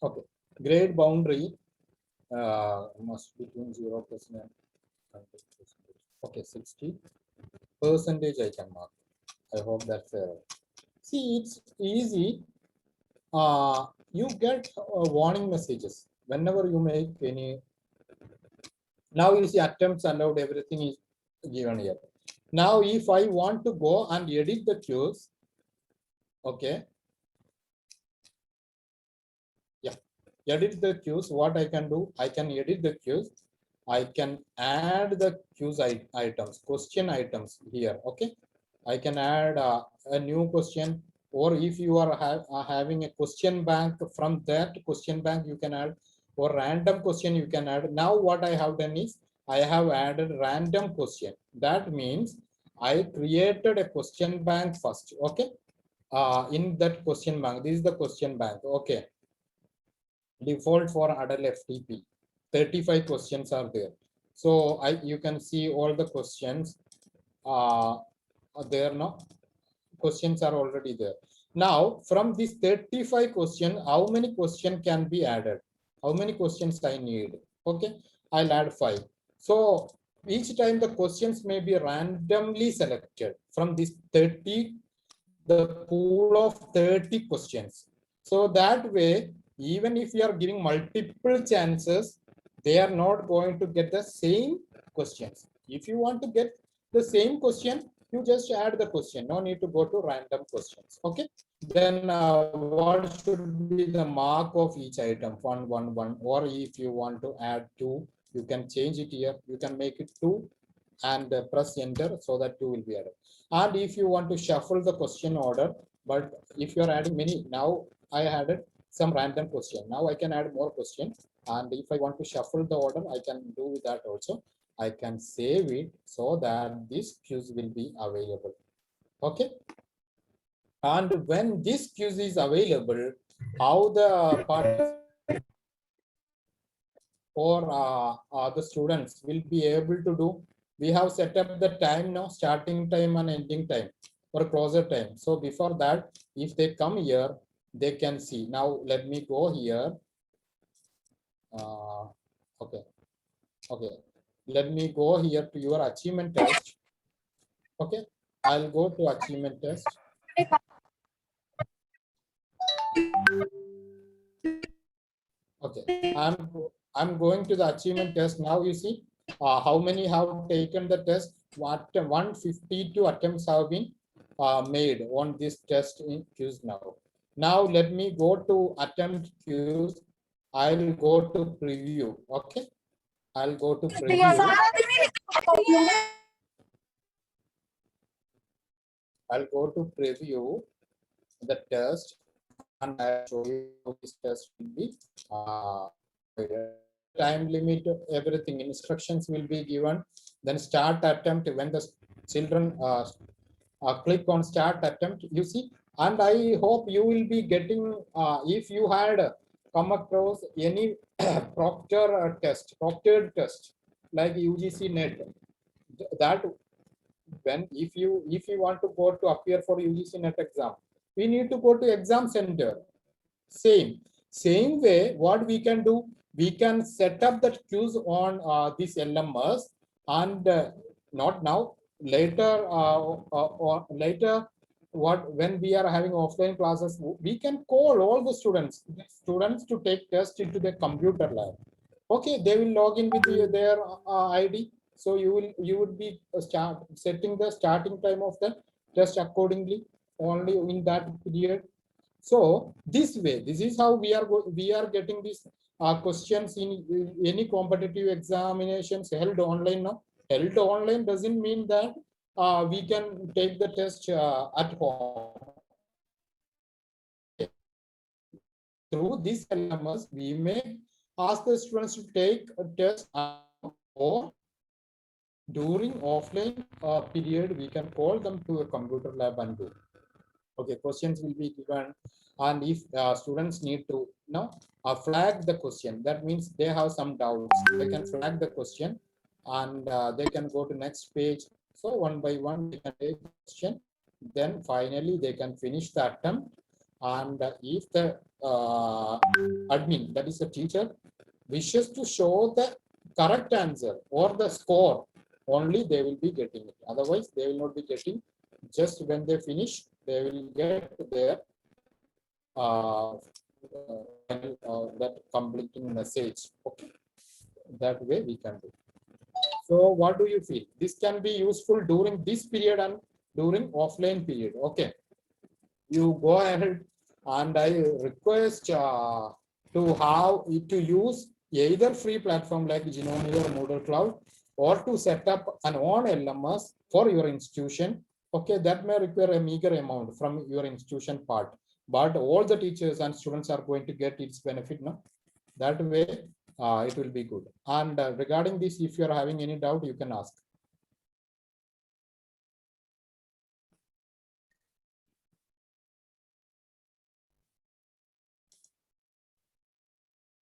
Okay, grade boundary must be between 0% and 100%. Okay, 60% I can mark. I hope that's fair. See, it's easy. You get warning messages whenever you make any. Now you see attempts allowed, everything is given here. Now, if I want to go and edit the queues, okay. Yeah, edit the queues. What I can do, I can edit the queues. I can add the queues items, question items here. Okay, I can add a new question, or if you are having a question bank, from that question bank you can add, or random question you can add. Now what I have done is I have added random question. That means I created a question bank first. Okay, in that question bank, this is the question bank. Okay, default for ADAL FTP, 35 questions are there. So you can see all the questions there now. questions are already there. Now, from this 35 question, how many questions can be added? How many questions I need? Okay, I'll add 5. So each time the questions may be randomly selected from this 30, the pool of 30 questions. So that way, even if you are giving multiple chances, they are not going to get the same questions. If you want to get the same question, you just add the question. No need to go to random questions. Okay. Then what should be the mark of each item? 1, 1, 1. Or if you want to add 2, you can change it here. You can make it 2 and press enter so that 2 will be added. And if you want to shuffle the question order, but if you are adding many, now I added some random question. Now I can add more questions. And if I want to shuffle the order, I can do that also. I can save it so that this quiz will be available. Okay. And when this quiz is available, how the participants or the students will be able to do? We have set up the time now, starting time and ending time or closer time. So before that, if they come here, they can see. Now let me go here. Okay. Let me go here to your achievement test. Okay, I'll go to achievement test. Okay, I'm going to the achievement test now. You see how many have taken the test. What 152 attempts have been made on this test in quiz now. Now let me go to attempt quiz. I'll go to preview. Okay, I'll go to preview. I'll go to preview the test and I'll show you how this test will be. Time limit, everything, instructions will be given. Then start attempt when the children click on start attempt, you see. And I hope you will be getting, if you had come across any proctored test like UGC NET, that when if you want to go to appear for UGC NET exam, we need to go to exam center. Same way, what we can do, we can set up that quiz on this LMS and not now, later or later, when we are having offline classes, we can call all the students to take test into the computer lab. Okay, they will log in with their ID. So you would be setting the starting time of the test accordingly only in that period. So this way, this is how we are getting these questions in any competitive examinations held online now. Held online doesn't mean that we can take the test at home. Through this LMS, we may ask the students to take a test or during offline period, we can call them to a computer lab and do. Okay, questions will be given, and if students need to flag the question, that means they have some doubts, they can flag the question and they can go to next page. So one by one, they can take the question. Then finally, they can finish the attempt. And if the admin, that is the teacher, wishes to show the correct answer or the score, only they will be getting it. Otherwise, they will not be getting. Just when they finish, they will get their that completing message. Okay, that way we can do. So what do you feel? This can be useful during this period and during offline period. Okay, you go ahead, and I request to use either free platform like Genome or Moodle Cloud, or to set up an own LMS for your institution. Okay, that may require a meager amount from your institution part, but all the teachers and students are going to get its benefit now. That way, it will be good. And regarding this, if you are having any doubt, you can ask.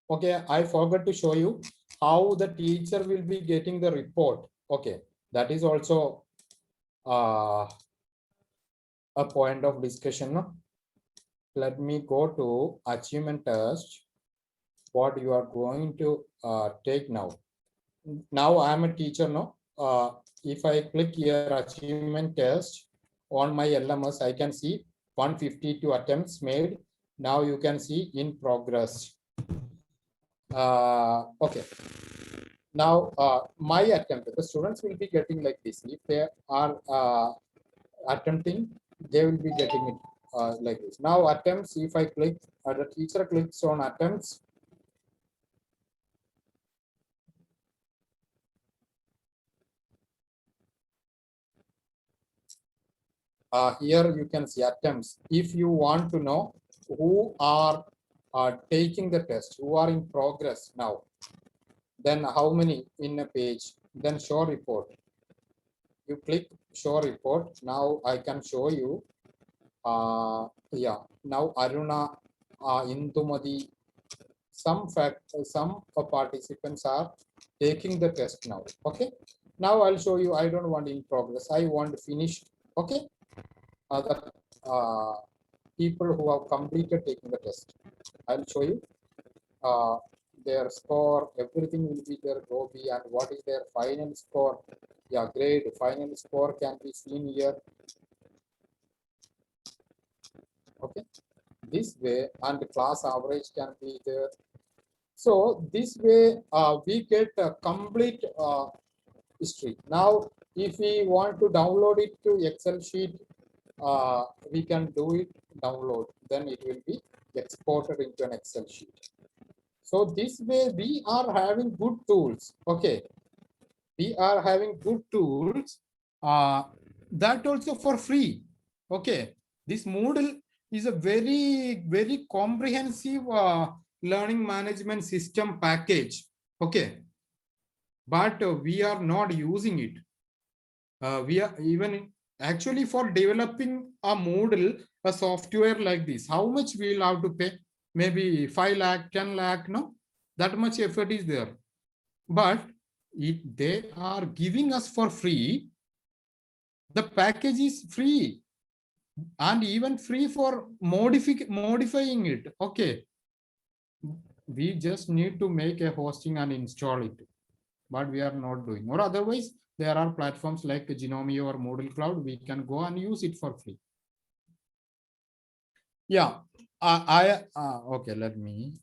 Okay, I forgot to show you how the teacher will be getting the report. Okay, that is also a point of discussion. No? Let me go to achievement test. What you are going to take now. Now I am a teacher. No, if I click here achievement test on my LMS, I can see 152 attempts made. Now you can see in progress. Okay. Now my attempt, the students will be getting like this. If they are attempting, they will be getting it like this. Now attempts, if I click, the teacher clicks on attempts. Here you can see attempts. If you want to know who are taking the test, who are in progress now, then how many in a page, then show report. You click show report. Now I can show you. Yeah, now Aruna, Indumadi, some participants are taking the test now. Okay, now I'll show you. I don't want in progress. I want finished. Okay, the people who have completed taking the test. I'll show you their score. Everything will be there. Gobi and what is their final score? Yeah, grade. Final score can be seen here. Okay, this way, and class average can be there. So this way we get a complete history. Now if we want to download it to Excel sheet, we can do it, download, then it will be exported into an Excel sheet. So this way we are having good tools. Okay, we are having good tools that also for free. Okay, this Moodle is a very comprehensive learning management system package. Okay, but we are not using it. We are even actually for developing a Moodle, a software like this, how much we will have to pay? Maybe 5 lakh, 10 lakh, no? That much effort is there. But they are giving us for free. The package is free and even free for modifying it. Okay. We just need to make a hosting and install it, but we are not doing. Or otherwise, there are platforms like Genomio or Moodle Cloud. We can go and use it for free. Yeah, okay, let me